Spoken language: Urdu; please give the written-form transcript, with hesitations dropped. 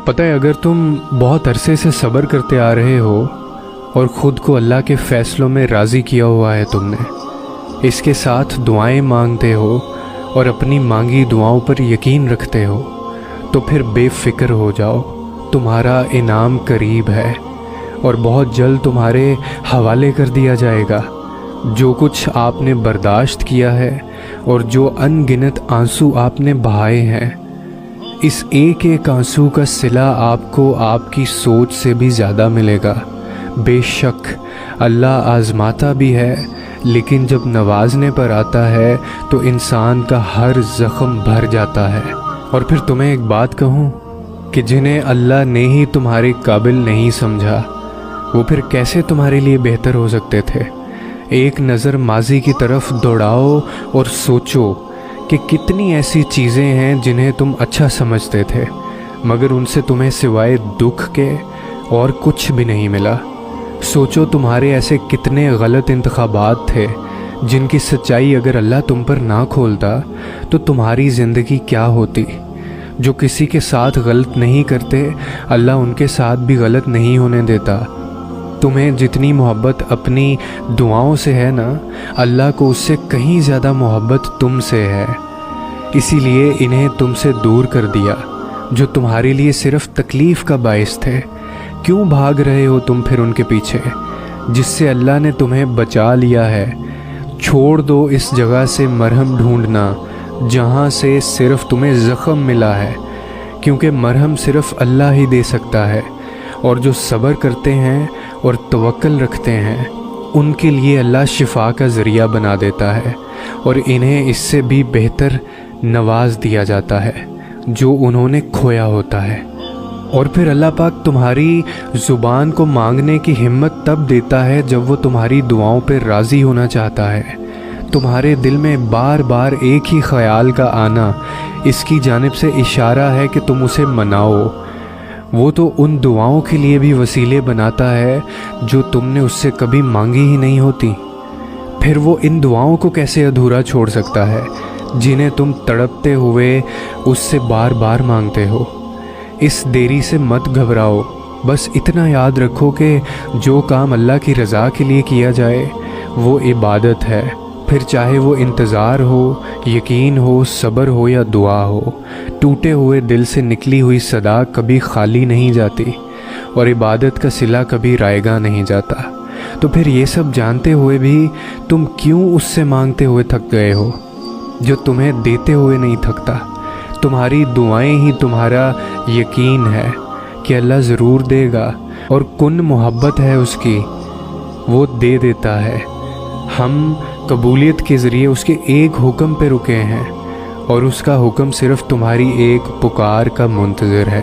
پتہ ہے اگر تم بہت عرصے سے صبر کرتے آ رہے ہو اور خود کو اللہ کے فیصلوں میں راضی کیا ہوا ہے تم نے، اس کے ساتھ دعائیں مانگتے ہو اور اپنی مانگی دعاؤں پر یقین رکھتے ہو، تو پھر بے فکر ہو جاؤ، تمہارا انعام قریب ہے اور بہت جلد تمہارے حوالے کر دیا جائے گا۔ جو کچھ آپ نے برداشت کیا ہے اور جو ان گنت آنسو آپ نے بہائے ہیں، اس ایک ایک آنسو کا صلہ آپ کو آپ کی سوچ سے بھی زیادہ ملے گا۔ بے شک اللہ آزماتا بھی ہے، لیکن جب نوازنے پر آتا ہے تو انسان کا ہر زخم بھر جاتا ہے۔ اور پھر تمہیں ایک بات کہوں کہ جنہیں اللہ نے ہی تمہارے قابل نہیں سمجھا، وہ پھر کیسے تمہارے لیے بہتر ہو سکتے تھے؟ ایک نظر ماضی کی طرف دوڑاؤ اور سوچو کہ کتنی ایسی چیزیں ہیں جنہیں تم اچھا سمجھتے تھے، مگر ان سے تمہیں سوائے دکھ کے اور کچھ بھی نہیں ملا۔ سوچو تمہارے ایسے کتنے غلط انتخابات تھے جن کی سچائی اگر اللہ تم پر نہ کھولتا تو تمہاری زندگی کیا ہوتی۔ جو کسی کے ساتھ غلط نہیں کرتے، اللہ ان کے ساتھ بھی غلط نہیں ہونے دیتا۔ تمہیں جتنی محبت اپنی دعاؤں سے ہے نا، اللہ کو اس سے کہیں زیادہ محبت تم سے ہے، اسی لیے انہیں تم سے دور کر دیا جو تمہارے لیے صرف تکلیف کا باعث تھے۔ کیوں بھاگ رہے ہو تم پھر ان کے پیچھے جس سے اللہ نے تمہیں بچا لیا ہے؟ چھوڑ دو اس جگہ سے مرہم ڈھونڈنا جہاں سے صرف تمہیں زخم ملا ہے، کیونکہ مرہم صرف اللہ ہی دے سکتا ہے، اور جو صبر کرتے ہیں اور توکل رکھتے ہیں ان کے لیے اللہ شفا کا ذریعہ بنا دیتا ہے، اور انہیں اس سے بھی بہتر نواز دیا جاتا ہے جو انہوں نے کھویا ہوتا ہے۔ اور پھر اللہ پاک تمہاری زبان کو مانگنے کی ہمت تب دیتا ہے جب وہ تمہاری دعاؤں پہ راضی ہونا چاہتا ہے۔ تمہارے دل میں بار بار ایک ہی خیال کا آنا اس کی جانب سے اشارہ ہے کہ تم اسے مناؤ۔ وہ تو ان دعاؤں کے لیے بھی وسیلے بناتا ہے جو تم نے اس سے کبھی مانگی ہی نہیں ہوتی۔ پھر وہ ان دعاؤں کو کیسے ادھورا چھوڑ سکتا ہے جنہیں تم تڑپتے ہوئے اس سے بار بار مانگتے ہو؟ اس دیری سے مت گھبراؤ، بس اتنا یاد رکھو کہ جو کام اللہ کی رضا کے لیے کیا جائے وہ عبادت ہے، پھر چاہے وہ انتظار ہو، یقین ہو، صبر ہو یا دعا ہو۔ ٹوٹے ہوئے دل سے نکلی ہوئی صدا کبھی خالی نہیں جاتی، اور عبادت کا صلہ کبھی رائیگاں نہیں جاتا۔ تو پھر یہ سب جانتے ہوئے بھی تم کیوں اس سے مانگتے ہوئے تھک گئے ہو جو تمہیں دیتے ہوئے نہیں تھکتا؟ تمہاری دعائیں ہی تمہارا یقین ہے کہ اللہ ضرور دے گا، اور کن محبت ہے اس کی، وہ دے دیتا ہے۔ ہم قبولیت کے ذریعے اس کے ایک حکم پہ رکے ہیں، اور اس کا حکم صرف تمہاری ایک پکار کا منتظر ہے۔